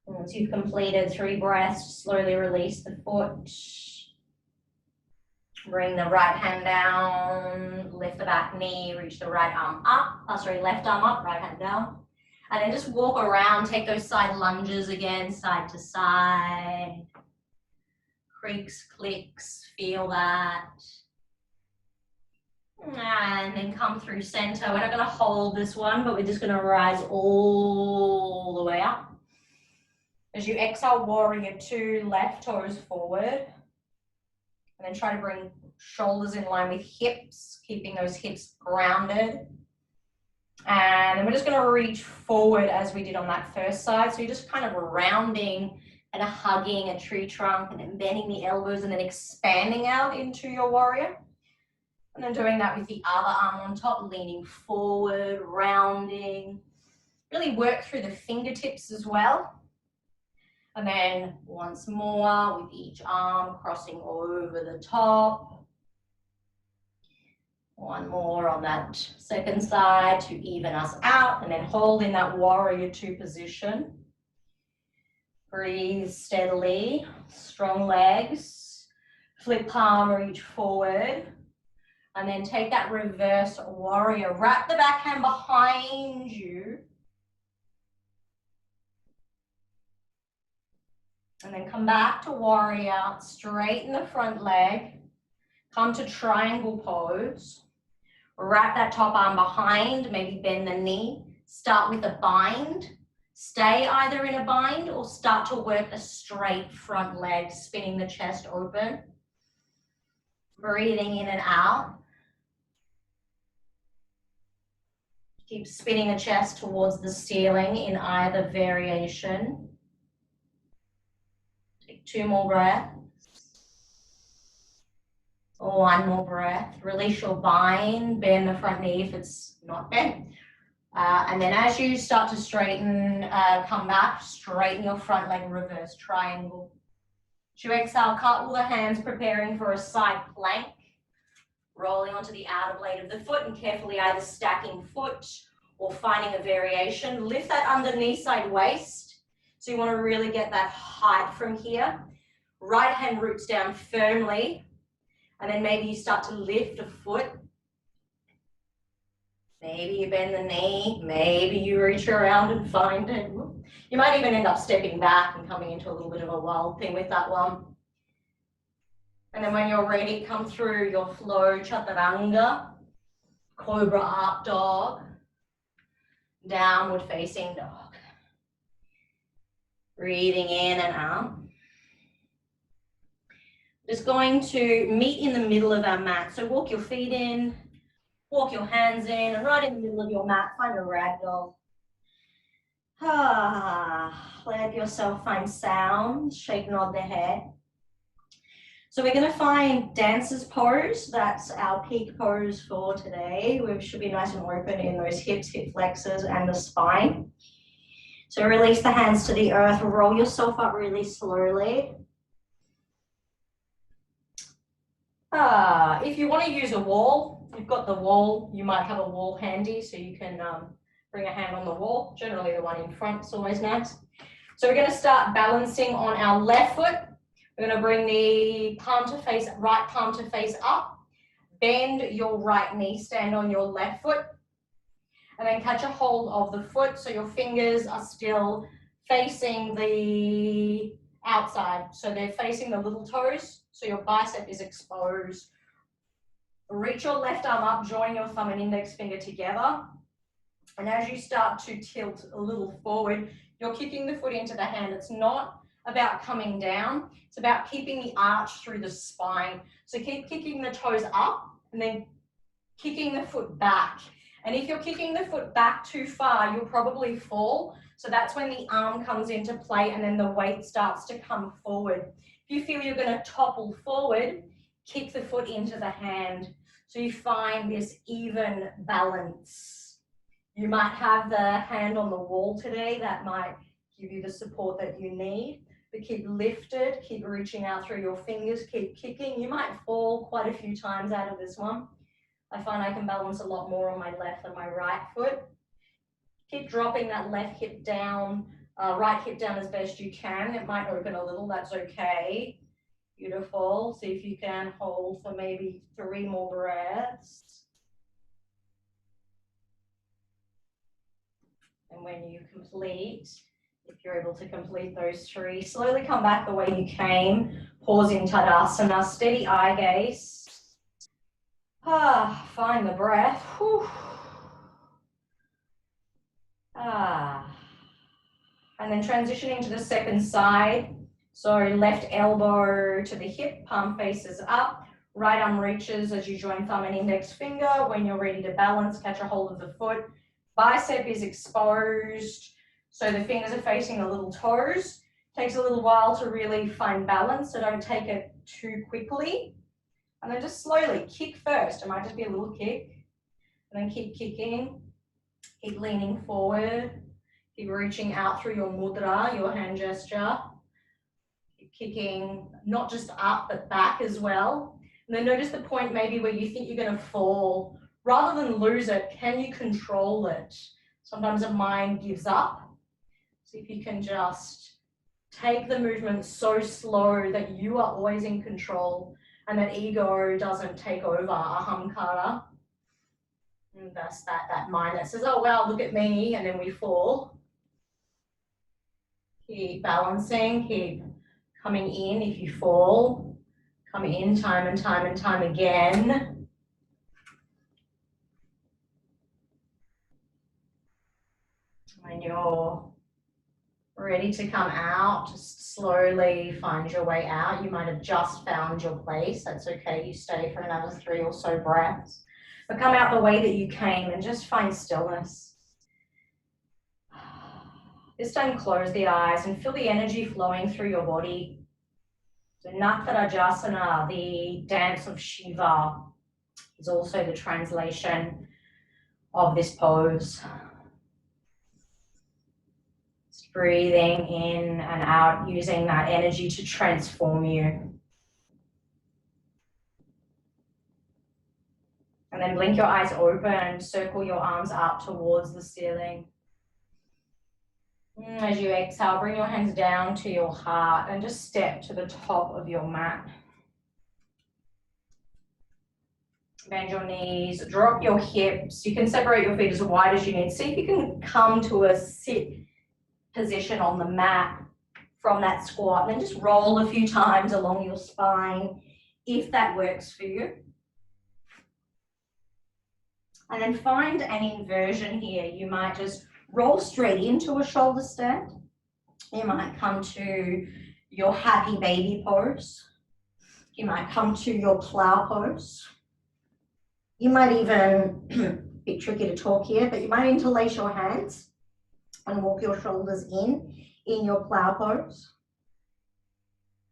A: Once you've completed 3 breaths, slowly release the foot. Bring the right hand down, lift the back knee, reach the right arm up, left arm up, right hand down. And then just walk around, take those side lunges again, side to side. Creaks, clicks, feel that. And then come through center. We're not gonna hold this one, but we're just gonna rise all the way up. As you exhale, warrior 2, left toes forward. And then try to bring shoulders in line with hips, keeping those hips grounded. And then we're just going to reach forward as we did on that first side. So you're just kind of rounding and hugging a tree trunk and then bending the elbows and then expanding out into your warrior. And then doing that with the other arm on top, leaning forward, rounding. Really work through the fingertips as well. And then once more with each arm crossing over the top. One more on that second side to even us out, and then hold in that warrior two position. Breathe steadily, strong legs. Flip palm, reach forward. And then take that reverse warrior. Wrap the backhand behind you. And then come back to warrior, straighten the front leg. Come to triangle pose. Wrap that top arm behind, maybe bend the knee. Start with a bind. Stay either in a bind or start to work a straight front leg, spinning the chest open. Breathing in and out. Keep spinning the chest towards the ceiling in either variation. Take 2 more breaths. One more breath. Release your bind, bend the front knee if it's not bent. And then as you start to straighten, come back, straighten your front leg, reverse triangle. As you exhale, cartwheel the hands, preparing for a side plank. Rolling onto the outer blade of the foot and carefully either stacking foot or finding a variation. Lift that under knee side waist. So you want to really get that height from here. Right hand roots down firmly. And then maybe you start to lift a foot. Maybe you bend the knee. Maybe you reach around and find it. You might even end up stepping back and coming into a little bit of a wild thing with that one. And then when you're ready, come through your flow chaturanga, cobra up dog, downward facing dog. Breathing in and out. Just going to meet in the middle of our mat. So walk your feet in, walk your hands in, and right in the middle of your mat, find a ragdoll. Let yourself find sound, shake, nod the head. So we're going to find dancer's pose. That's our peak pose for today. We should be nice and open in those hips, hip flexors, and the spine. So release the hands to the earth, roll yourself up really slowly. If you want to use a wall, you've got the wall, you might have a wall handy so you can bring a hand on the wall. Generally the one in front is always nice. So we're going to start balancing on our left foot. We're going to bring the palm to face, right palm to face up. Bend your right knee, stand on your left foot. And then catch a hold of the foot so your fingers are still facing the outside. So they're facing the little toes. So your bicep is exposed. Reach your left arm up, join your thumb and index finger together. And as you start to tilt a little forward, you're kicking the foot into the hand. It's not about coming down. It's about keeping the arch through the spine. So keep kicking the toes up and then kicking the foot back. And if you're kicking the foot back too far, you'll probably fall. So that's when the arm comes into play and then the weight starts to come forward. If you feel you're going to topple forward, kick the foot into the hand. So you find this even balance. You might have the hand on the wall today. That might give you the support that you need. But keep lifted, keep reaching out through your fingers, keep kicking. You might fall quite a few times out of this one. I find I can balance a lot more on my left than my right foot. Keep dropping that left hip down, right hip down as best you can. It might open a little, that's okay. Beautiful. See if you can hold for maybe 3 more breaths. And when you complete, if you're able to complete those 3, slowly come back the way you came. Pause in Tadasana, steady eye gaze. Find the breath. Whew. And then transitioning to the second side. So left elbow to the hip, palm faces up. Right arm reaches as you join thumb and index finger. When you're ready to balance, catch a hold of the foot.
B: Bicep is exposed, so the fingers are facing the little toes. Takes a little while to really find balance, so don't take it too quickly. And then just slowly kick first. It might just be a little kick. And then keep kicking. Keep leaning forward. Keep reaching out through your mudra, your hand gesture. Keep kicking not just up, but back as well. And then notice the point maybe where you think you're going to fall. Rather than lose it, can you control it? Sometimes the mind gives up. So if you can just take the movement so slow that you are always in control and that ego doesn't take over, ahamkara. And that's that mind that says, oh, wow, look at me, and then we fall. Keep balancing, keep coming in if you fall. Come in time and time and time again. When you're ready to come out, just slowly find your way out. You might have just found your place. That's okay. You stay for another 3 or so breaths. But come out the way that you came and just find stillness. This time, close the eyes and feel the energy flowing through your body. So Nataraja, the dance of Shiva, is also the translation of this pose. Just breathing in and out, using that energy to transform you. And then blink your eyes open, circle your arms up towards the ceiling. As you exhale, bring your hands down to your heart and just step to the top of your mat. Bend your knees, drop your hips. You can separate your feet as wide as you need. See if you can come to a sit position on the mat from that squat. And then just roll a few times along your spine if that works for you. And then find an inversion here. You might just roll straight into a shoulder stand. You might come to your happy baby pose. You might come to your plow pose. You might even, a bit tricky to talk here, but you might interlace your hands and walk your shoulders in your plow pose.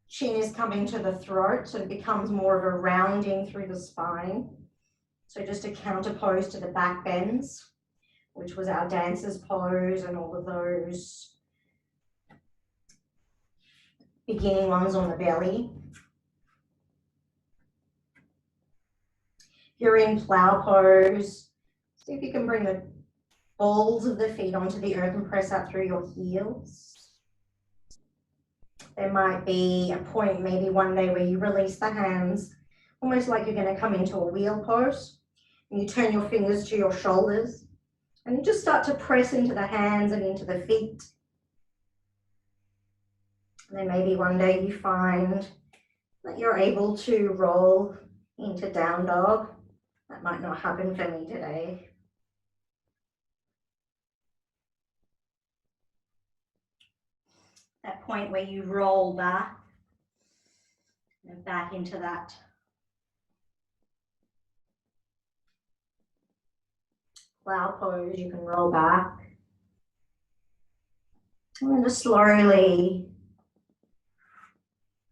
B: Chin is coming to the throat, so it becomes more of a rounding through the spine. So just a counter pose to the back bends, which was our dancer's pose and all of those beginning ones on the belly. If you're in plow pose, see if you can bring the balls of the feet onto the earth and press out through your heels. There might be a point maybe one day where you release the hands, almost like you're going to come into a wheel pose. And you turn your fingers to your shoulders and you just start to press into the hands and into the feet. And then maybe one day you find that you're able to roll into down dog. That might not happen for me today. That point where you roll back and back into that plow pose. You can roll back and then just slowly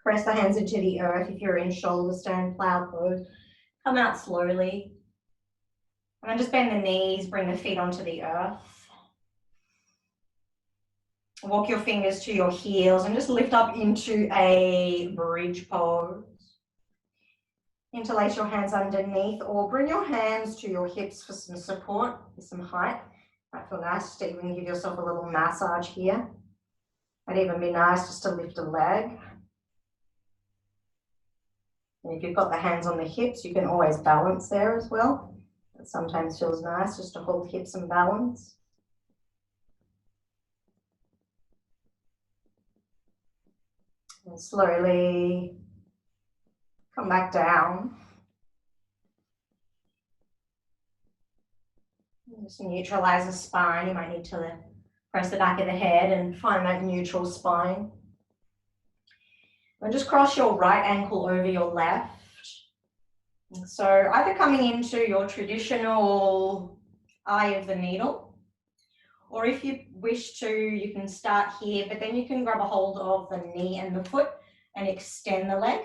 B: press the hands into the earth. If you're in shoulder stand plow pose, come out slowly and then just bend the knees, bring the feet onto the earth. Walk your fingers to your heels and just lift up into a bridge pose. Interlace your hands underneath or bring your hands to your hips for some support, for some height. Might feel nice to even give yourself a little massage here. Might even be nice just to lift a leg. And if you've got the hands on the hips, you can always balance there as well. It sometimes feels nice just to hold hips and balance. And slowly come back down. Just neutralize the spine. You might need to press the back of the head and find that neutral spine. And just cross your right ankle over your left. So either coming into your traditional eye of the needle, Or if you wish to, you can start here, but then you can grab a hold of the knee and the foot and extend the leg.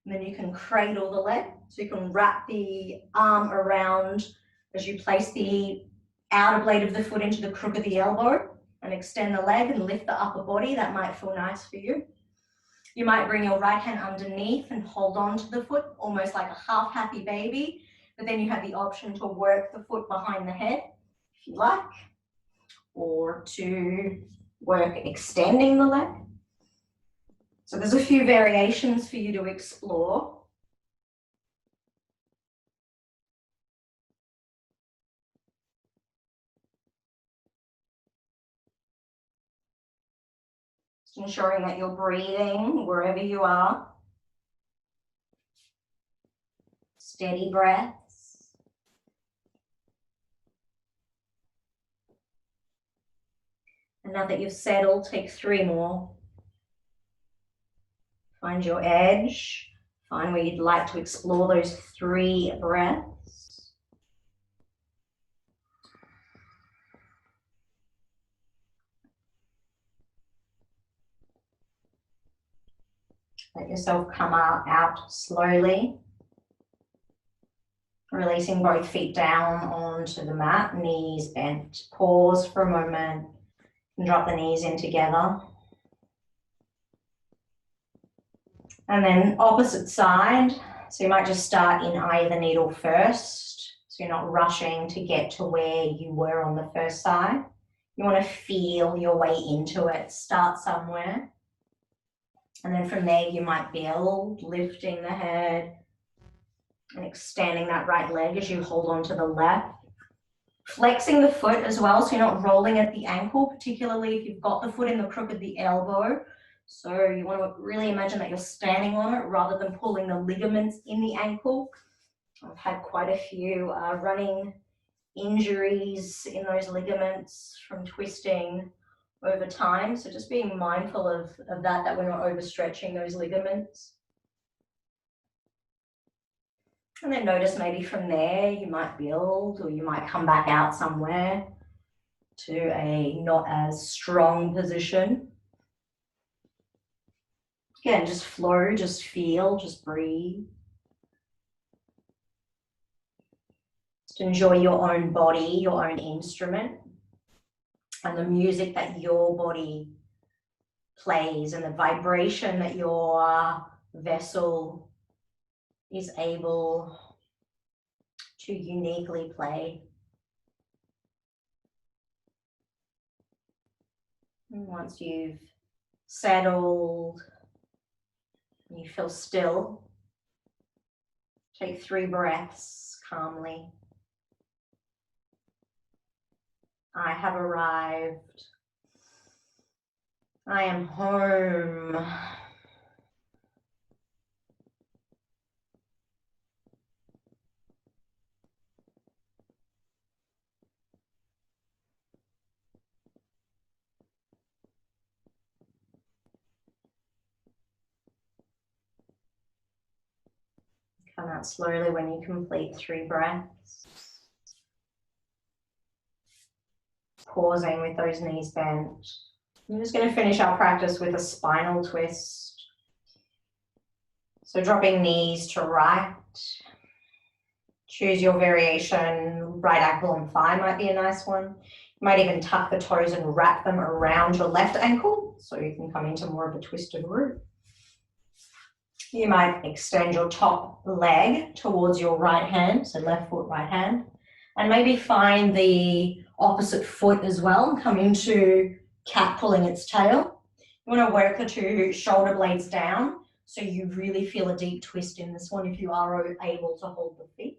B: And then you can cradle the leg. So you can wrap the arm around as you place the outer blade of the foot into the crook of the elbow and extend the leg and lift the upper body. That might feel nice for you. You might bring your right hand underneath and hold on to the foot, almost like a half happy baby. But then you have the option to work the foot behind the head, if you like, or to work extending the leg. So there's a few variations for you to explore. Just ensuring that you're breathing wherever you are. Steady breaths. And now that you've settled, take 3 more. Find your edge. Find where you'd like to explore those 3 breaths. Let yourself come out slowly. Releasing both feet down onto the mat, knees bent. Pause for a moment and drop the knees in together. And then opposite side, so you might just start in eye of the needle first, so you're not rushing to get to where you were on the first side. You want to feel your way into it, start somewhere. And then from there you might build, lifting the head and extending that right leg as you hold on to the left. Flexing the foot as well, so you're not rolling at the ankle, particularly if you've got the foot in the crook of the elbow. So you want to really imagine that you're standing on it rather than pulling the ligaments in the ankle. I've had quite a few running injuries in those ligaments from twisting over time. So just being mindful of that we're not overstretching those ligaments. And then notice maybe from there you might build, or you might come back out somewhere to a not as strong position. Again, just flow, just feel, just breathe. Just enjoy your own body, your own instrument, and the music that your body plays and the vibration that your vessel is able to uniquely play. And once you've settled, you feel still, take 3 breaths calmly. I have arrived. I am home. Come out slowly when you complete 3 breaths. Pausing with those knees bent. I'm just going to finish our practice with a spinal twist. So dropping knees to right. Choose your variation. Right ankle and thigh might be a nice one. You might even tuck the toes and wrap them around your left ankle so you can come into more of a twisted root. You might extend your top leg towards your right hand, so left foot, right hand, and maybe find the opposite foot as well and come into cat pulling its tail. You want to work the 2 shoulder blades down so you really feel a deep twist in this one if you are able to hold the feet.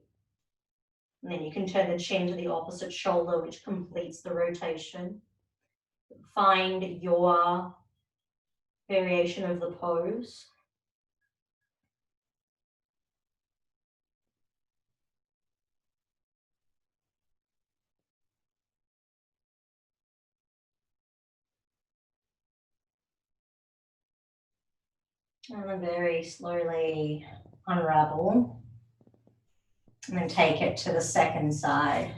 B: And then you can turn the chin to the opposite shoulder, which completes the rotation. Find your variation of the pose. And then very slowly unravel. And then take it to the second side.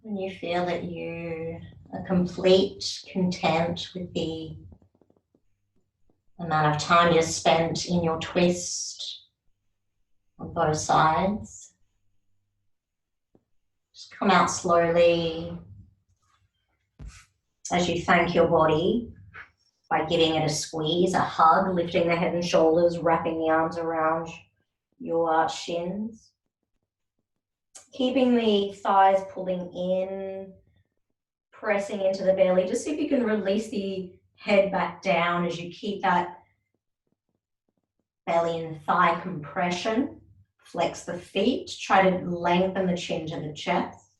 A: And you feel that you are complete, content with the amount of time you spent in your twist on both sides. Just come out slowly as you thank your body by giving it a squeeze, a hug, lifting the head and shoulders, wrapping the arms around your shins. Keeping the thighs pulling in, pressing into the belly. Just see if you can release the head back down as you keep that belly and thigh compression. Flex the feet. Try to lengthen the chin to the chest.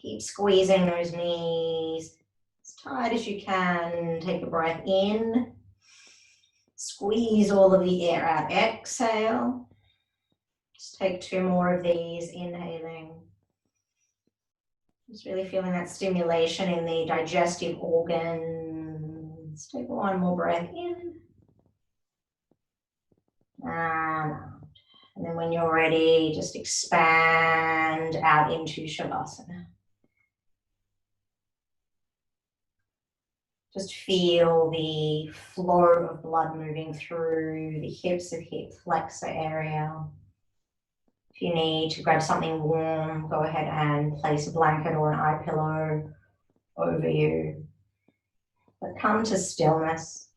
A: Keep squeezing those knees as tight as you can. Take a breath in. Squeeze all of the air out. Exhale. Just take 2 more of these. Inhaling. Just really feeling that stimulation in the digestive organs. Take 1 more breath in. And out. And then when you're ready, just expand out into Shavasana. Just feel the flow of blood moving through the hips, the hip flexor area. If you need to grab something warm, go ahead and place a blanket or an eye pillow over you. But come to stillness.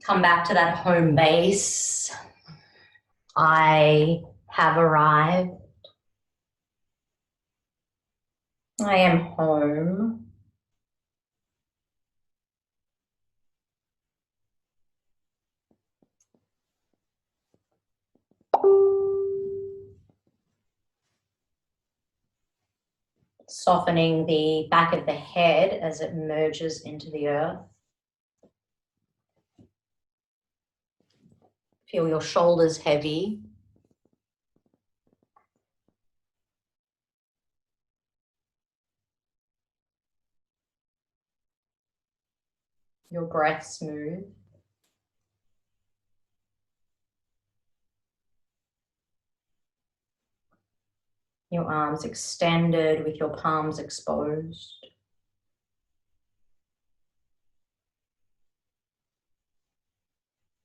A: Come back to that home base. I have arrived. I am home. Softening the back of the head as it merges into the earth. Feel your shoulders heavy. Your breath smooth. Your arms extended with your palms exposed.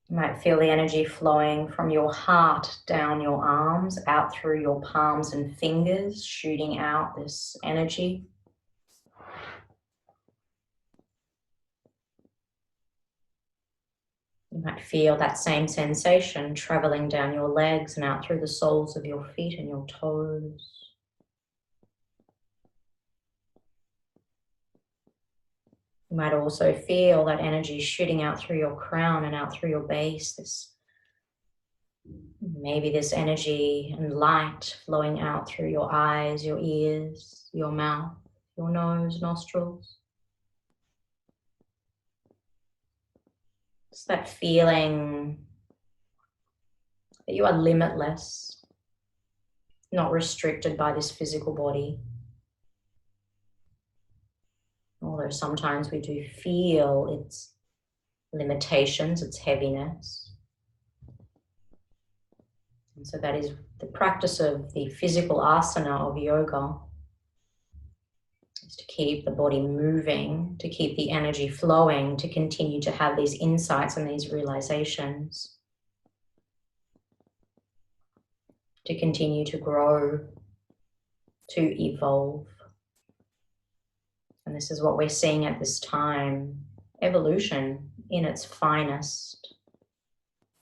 A: You might feel the energy flowing from your heart down your arms, out through your palms and fingers, shooting out this energy. You might feel that same sensation traveling down your legs and out through the soles of your feet and your toes. You might also feel that energy shooting out through your crown and out through your base. Maybe this energy and light flowing out through your eyes, your ears, your mouth, your nose, nostrils. It's that feeling that you are limitless, not restricted by this physical body. Although sometimes we do feel its limitations, its heaviness. And so that is the practice of the physical asana of yoga, is to keep the body moving, to keep the energy flowing, to continue to have these insights and these realizations, to continue to grow, to evolve. And this is what we're seeing at this time, evolution in its finest.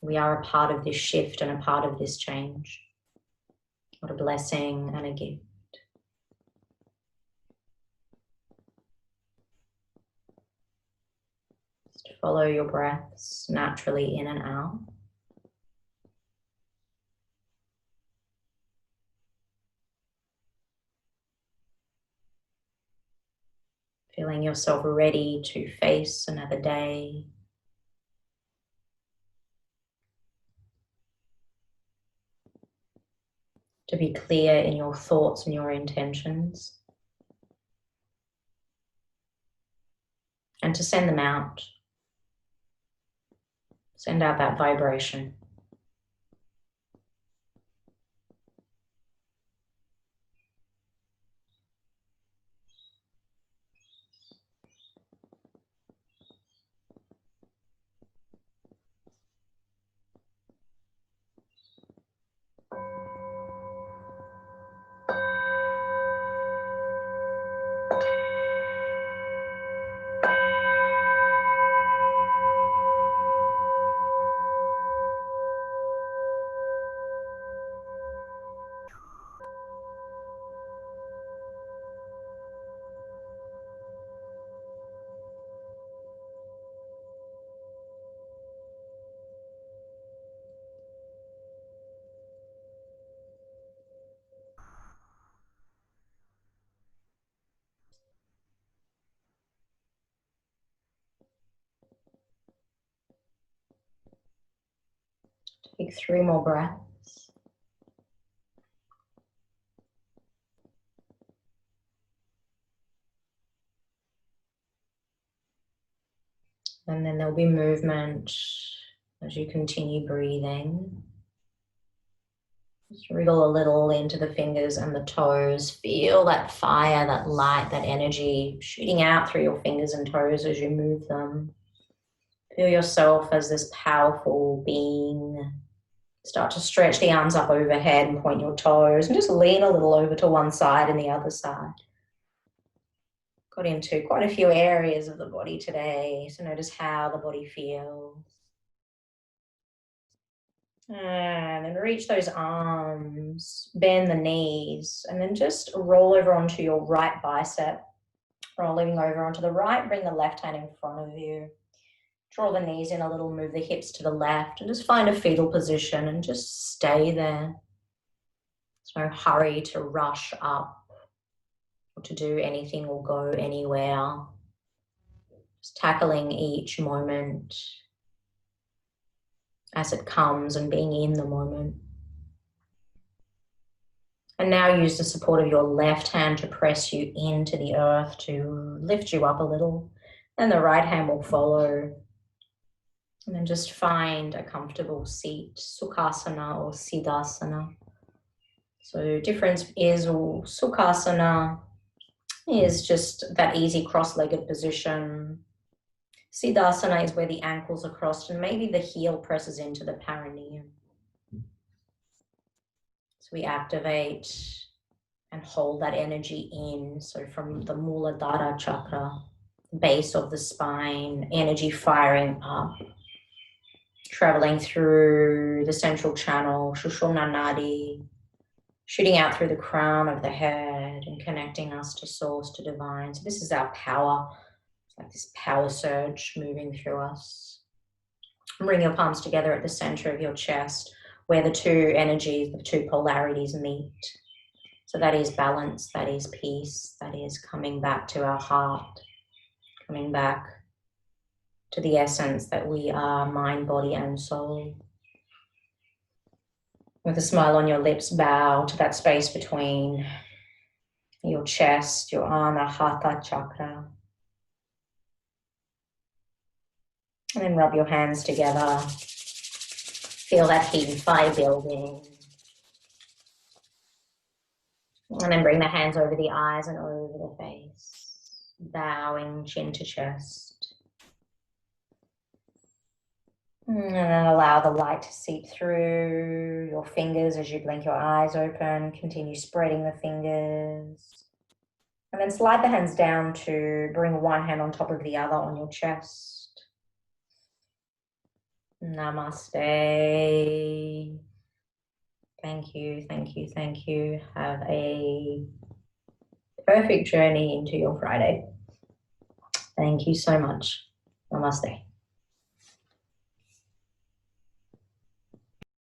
A: We are a part of this shift and a part of this change. What a blessing and a gift. Just follow your breaths naturally in and out. Feeling yourself ready to face another day. To be clear in your thoughts and your intentions. And to send them out. Send out that vibration. Take 3 more breaths. And then there'll be movement as you continue breathing. Just wriggle a little into the fingers and the toes. Feel that fire, that light, that energy shooting out through your fingers and toes as you move them. Feel yourself as this powerful being. Start to stretch the arms up overhead and point your toes and just lean a little over to one side and the other side. Got into quite a few areas of the body today, so notice how the body feels. And then reach those arms, bend the knees, and then just roll over onto your right bicep. Rolling over onto the right, bring the left hand in front of you. Draw the knees in a little, move the hips to the left, and just find a fetal position and just stay there. There's no hurry to rush up or to do anything or go anywhere. Just tackling each moment as it comes and being in the moment. And now use the support of your left hand to press you into the earth, to lift you up a little, and the right hand will follow. And then just find a comfortable seat, Sukhasana or Siddhasana. So difference is Sukhasana is just that easy cross-legged position. Siddhasana is where the ankles are crossed and maybe the heel presses into the perineum. So we activate and hold that energy in. So from the Muladhara chakra, base of the spine, energy firing up, traveling through the central channel, Sushumna Nadi, shooting out through the crown of the head and connecting us to source, to divine. So this is our power. It's like this power surge moving through us. And bring your palms together at the center of your chest, where the two energies, the two polarities meet. So that is balance, that is peace, that is coming back to our heart, coming back to the essence that we are, mind, body, and soul. With a smile on your lips, bow to that space between your chest, your Anahata chakra. And then rub your hands together. Feel that heat and fire building. And then bring the hands over the eyes and over the face. Bowing chin to chest. And then allow the light to seep through your fingers as you blink your eyes open. Continue spreading the fingers. And then slide the hands down to bring one hand on top of the other on your chest. Namaste. Thank you, thank you, thank you. Have a perfect journey into your Friday. Thank you so much. Namaste.